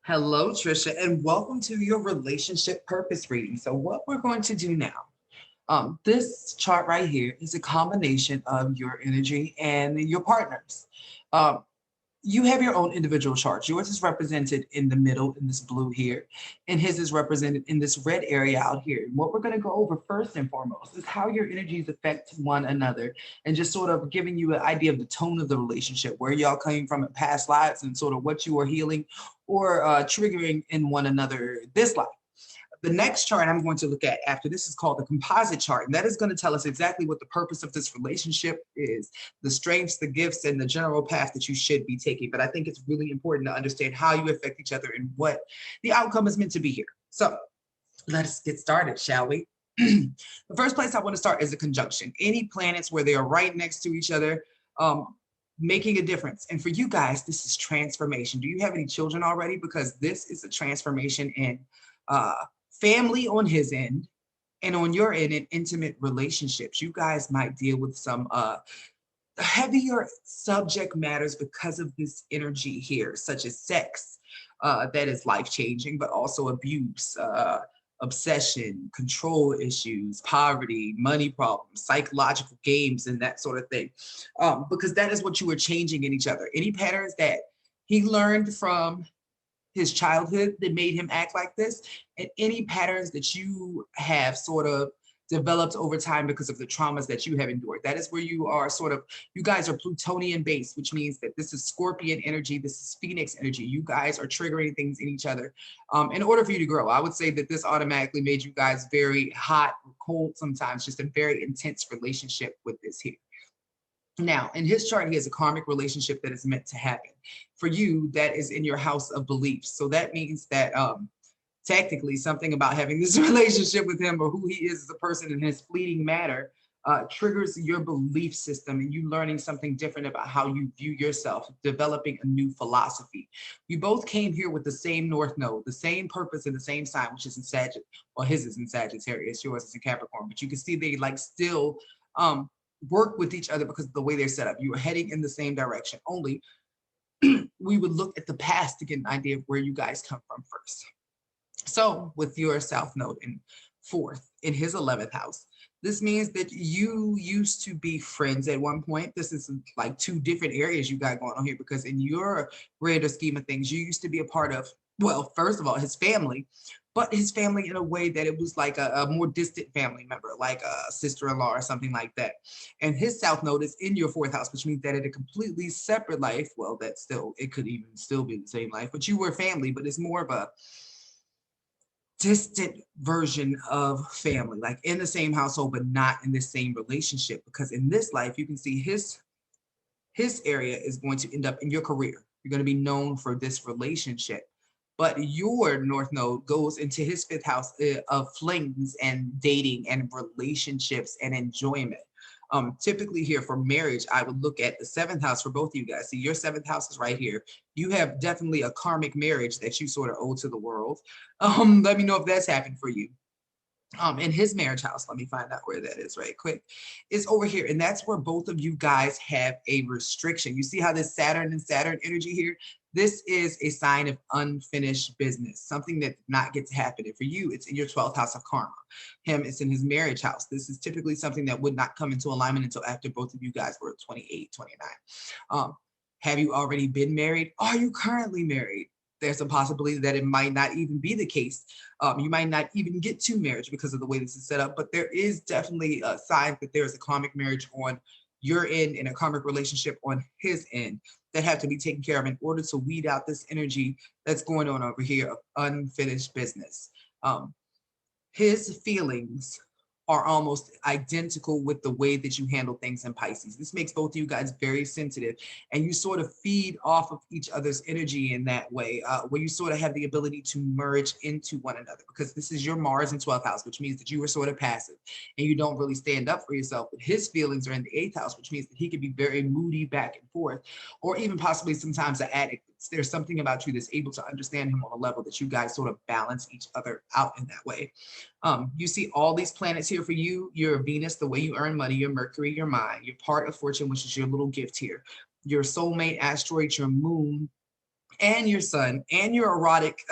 Hello, Trisha, and welcome to your relationship purpose reading. So, what we're going to do now, this chart right here is a combination of your energy and your partners. Um, you have your own individual charts. Yours is represented in the middle in this blue here, and his is represented in this red area out here. And what we're going to go over first and foremost is how your energies affect one another and just sort of giving you an idea of the tone of the relationship, where y'all came from in past lives and sort of what you are healing or triggering in one another this life. The next chart I'm going to look at after this is called the composite chart. And that is going to tell us exactly what the purpose of this relationship is, the strengths, the gifts, and the general path that you should be taking. But I think it's really important to understand how you affect each other and what the outcome is meant to be here. So let's get started, shall we? The first place I want to start is a conjunction. Any planets where they are right next to each other, making a difference. And for you guys, this is transformation. Do you have any children already? Because this is a transformation in uh, family on his end, and on your end in intimate relationships. You guys might deal with some heavier subject matters because of this energy here, such as sex, that is life changing, but also abuse, obsession, control issues, poverty, money problems, psychological games, and that sort of thing. Because that is what you are changing in each other. Any patterns that he learned from his childhood that made him act like this, and any patterns that you have sort of developed over time because of the traumas that you have endured. That is where you are sort of, you guys are Plutonian based, which means that this is Scorpion energy, this is Phoenix energy. You guys are triggering things in each other in order for you to grow. I would say that this automatically made you guys very hot or cold sometimes, just a very intense relationship with this here. Now, in his chart, he has a karmic relationship that is meant to happen. For you, that is in your house of beliefs. So that means that technically something about having this relationship with him or who he is as a person in his fleeting matter triggers your belief system and you learning something different about how you view yourself, developing a new philosophy. You both came here with the same North Node, the same purpose and the same sign, which is in Sagittarius. Well, his is in Sagittarius, yours is in Capricorn, but you can see they like still work with each other because of the way they're set up. You are heading in the same direction. Only we would look at the past to get an idea of where you guys come from first. So with your South Node in fourth, in his 11th house, this means that you used to be friends at one point. This is like two different areas you got going on here, because in your greater scheme of things, you used to be a part of, well, first of all, his family, but his family in a way that it was like a more distant family member, like a sister-in-law or something like that. And his South Node is in your fourth house, which means that in a completely separate life, well, that still, it could even still be the same life, but you were family, but it's more of a distant version of family, like in the same household, but not in the same relationship. Because in this life, you can see his area is going to end up in your career. You're going to be known for this relationship. But your North Node goes into his fifth house of flings and dating and relationships and enjoyment. Typically here for marriage, I would look at the seventh house for both of you guys. See, your seventh house is right here. You have definitely a karmic marriage that you sort of owe to the world. Let me know if that's happened for you. In his marriage house, let me find out where that is right quick, is over here. And that's where both of you guys have a restriction. You see how this Saturn and Saturn energy here, this is a sign of unfinished business, something that did not get to happen. And for you, it's in your 12th house of karma. Him, it's in his marriage house. This is typically something that would not come into alignment until after both of you guys were 28, 29. Have you already been married? Are you currently married? There's a possibility that it might not even be the case. You might not even get to marriage because of the way this is set up, but there is definitely a sign that there's a karmic marriage on your end and a karmic relationship on his end that have to be taken care of in order to weed out this energy that's going on over here of unfinished business. His feelings are almost identical with the way that you handle things in Pisces. This makes both of you guys very sensitive, and you sort of feed off of each other's energy in that way, where you sort of have the ability to merge into one another, because this is your Mars in 12th house, which means that you are sort of passive and you don't really stand up for yourself. But his feelings are in the 8th house, which means that he can be very moody back and forth, or even possibly sometimes an addict. There's something about you that's able to understand him on a level that you guys sort of balance each other out in that way. You see all these planets here for you. Your Venus, the way you earn money, your Mercury, your mind, your part of fortune, which is your little gift here, your soulmate asteroid, your moon, and your sun and your erotic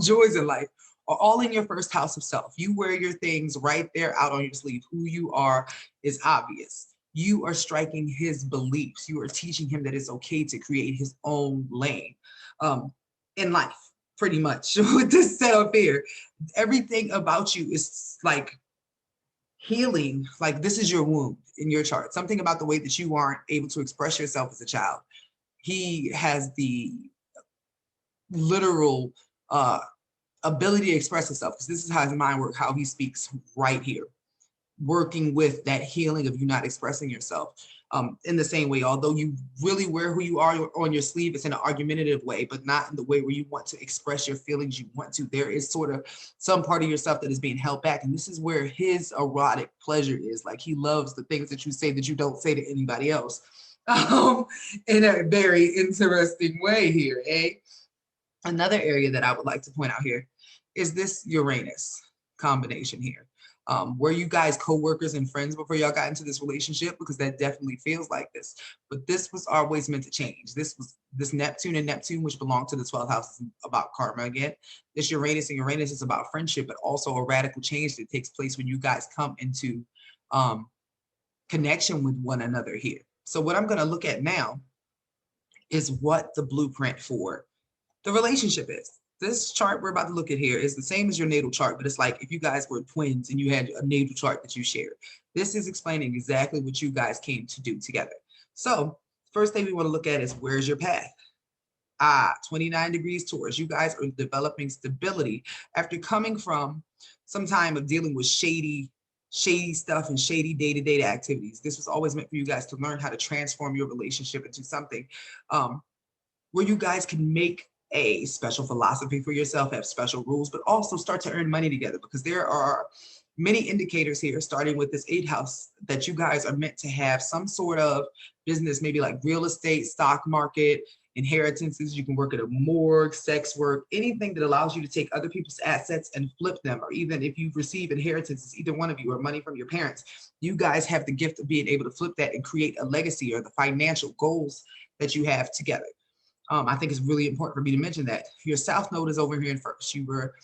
joys in life are all in your first house of self. You wear your things right there out on your sleeve. Who you are is obvious. You are striking his beliefs. You are teaching him that it's okay to create his own lane um, in life, pretty much. With this setup here, everything about you is like healing. Like this is your wound in your chart. Something about the way that you aren't able to express yourself as a child. He has the literal ability to express himself, because this is how his mind works, how he speaks right here, working with that healing of you not expressing yourself in the same way. Although you really wear who you are on your sleeve, it's in an argumentative way, but not in the way where you want to express your feelings you want to. There is sort of some part of yourself that is being held back. And this is where his erotic pleasure is. Like he loves the things that you say that you don't say to anybody else. In a very interesting way here, eh? Another area that I would like to point out here is this Uranus combination here. Were you guys co-workers and friends before y'all got into this relationship? Because that definitely feels like this. But this was always meant to change. This Neptune and Neptune, which belong to the 12th house, is about karma again. This Uranus and Uranus is about friendship, but also a radical change that takes place when you guys come into connection with one another here. So what I'm going to look at now is what the blueprint for the relationship is. This chart we're about to look at here is the same as your natal chart, but it's like if you guys were twins and you had a natal chart that you shared. This is explaining exactly what you guys came to do together. So first thing we want to look at is where's your path? 29 degrees Taurus. You guys are developing stability after coming from some time of dealing with shady stuff and shady day-to-day activities. This was always meant for you guys to learn how to transform your relationship into something where you guys can make a special philosophy for yourself, have special rules, but also start to earn money together, because there are many indicators here, starting with this 8th house, that you guys are meant to have some sort of business, maybe like real estate, stock market, inheritances. You can work at a morgue, sex work, anything that allows you to take other people's assets and flip them. Or even if you receive inheritances, either one of you, or money from your parents, you guys have the gift of being able to flip that and create a legacy or the financial goals that you have together. I think it's really important for me to mention that your South Node is over here in first. You were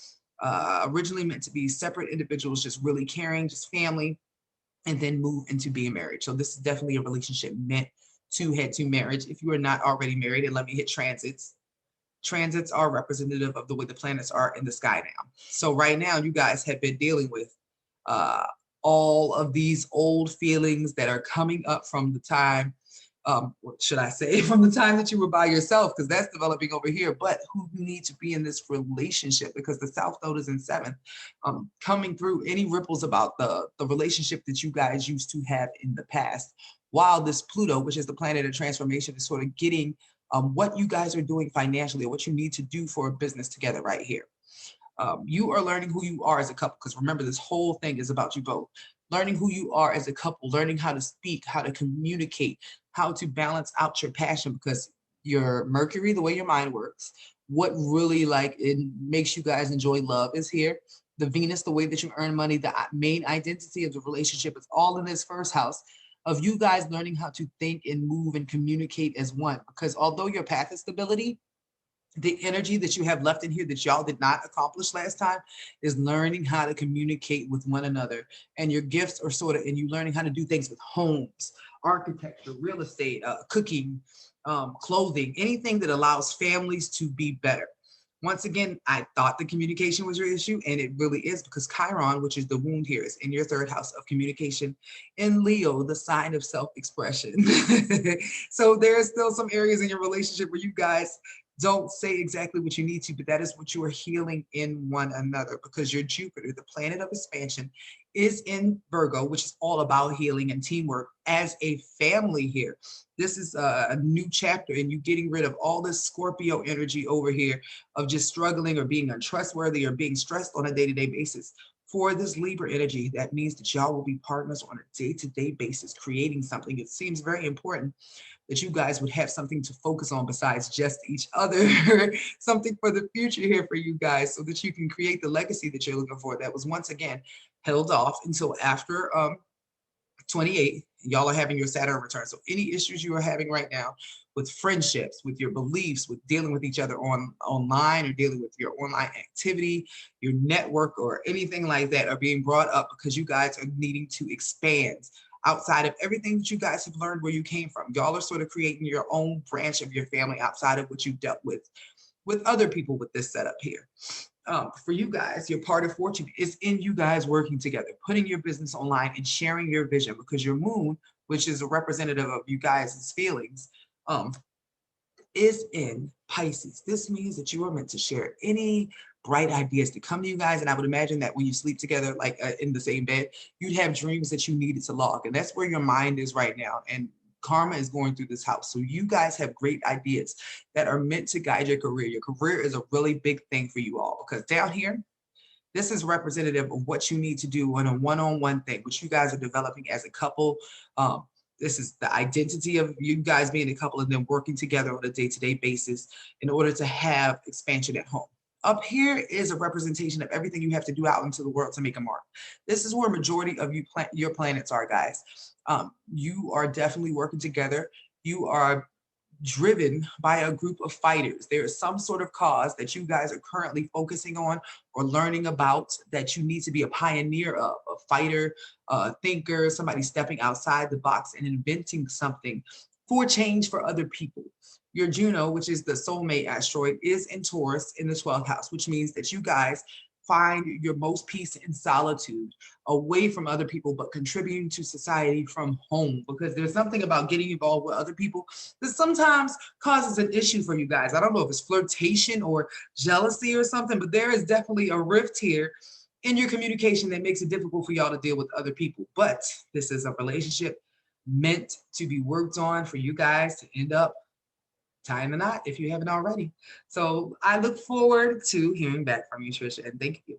originally meant to be separate individuals, just really caring, just family, and then move into being married. So this is definitely a relationship meant to head to marriage. If you are not already married, and let me hit transits. Transits are representative of the way the planets are in the sky now. So right now, you guys have been dealing with uh, all of these old feelings that are coming up from the time, what should I say, from the time that you were by yourself, because that's developing over here, but who you need to be in this relationship, because the South Node is in 7th, coming through any ripples about the relationship that you guys used to have in the past, while this Pluto, which is the planet of transformation, is sort of getting what you guys are doing financially, or what you need to do for a business together right here. You are learning who you are as a couple, because remember, this whole thing is about you both. Learning who you are as a couple, learning how to speak, how to communicate, how to balance out your passion, because your Mercury, the way your mind works, what really like it makes you guys enjoy love is here. The Venus, the way that you earn money, the main identity of the relationship is all in this first house of you guys learning how to think and move and communicate as one. Because although your path is stability, the energy that you have left in here that y'all did not accomplish last time is learning how to communicate with one another. And your gifts are sort of, and you learning how to do things with homes, architecture, real estate, cooking, clothing, anything that allows families to be better. Once again, I thought the communication was your issue, and it really is, because Chiron, which is the wound here, is in your 3rd house of communication, in Leo, the sign of self-expression. So there are still some areas in your relationship where you guys don't say exactly what you need to, but that is what you are healing in one another, because your Jupiter, the planet of expansion, is in Virgo, which is all about healing and teamwork as a family here. This is a new chapter, and you getting rid of all this Scorpio energy over here of just struggling or being untrustworthy or being stressed on a day-to-day basis. For this Libra energy, that means that y'all will be partners on a day-to-day basis, creating something. It seems very important that you guys would have something to focus on besides just each other, something for the future here for you guys, so that you can create the legacy that you're looking for. That was once again held off until after 28. Y'all are having your Saturn return. So any issues you are having right now with friendships, with your beliefs, with dealing with each other online or dealing with your online activity, your network or anything like that are being brought up because you guys are needing to expand outside of everything that you guys have learned where you came from. Y'all are sort of creating your own branch of your family outside of what you dealt with other people with this setup here. For you guys, your part of fortune is in you guys working together, putting your business online and sharing your vision because your moon, which is a representative of you guys' feelings, um, is in Pisces. This means that you are meant to share any bright ideas to come to you guys. And I would imagine that when you sleep together, like in the same bed, you'd have dreams that you needed to log. And that's where your mind is right now. And karma is going through this house. So you guys have great ideas that are meant to guide your career. Your career is a really big thing for you all because down here, this is representative of what you need to do on a one-on-one thing, which you guys are developing as a couple. Um, this is the identity of you guys being a couple and then working together on a day-to-day basis in order to have expansion at home. Up here is a representation of everything you have to do out into the world to make a mark. This is where majority of your planets are, guys. You are definitely working together. You are driven by a group of fighters. There is some sort of cause that you guys are currently focusing on or learning about that you need to be a pioneer of, a fighter, a thinker, somebody stepping outside the box and inventing something for change for other people. Your Juno, which is the soulmate asteroid, is in Taurus in the 12th house, which means that you guys find your most peace in solitude, away from other people, but contributing to society from home. Because there's something about getting involved with other people that sometimes causes an issue for you guys. I don't know if it's flirtation or jealousy or something, but there is definitely a rift here in your communication that makes it difficult for y'all to deal with other people. But this is a relationship meant to be worked on for you guys to end up tying the knot if you haven't already. So I look forward to hearing back from you, Trisha, and thank you.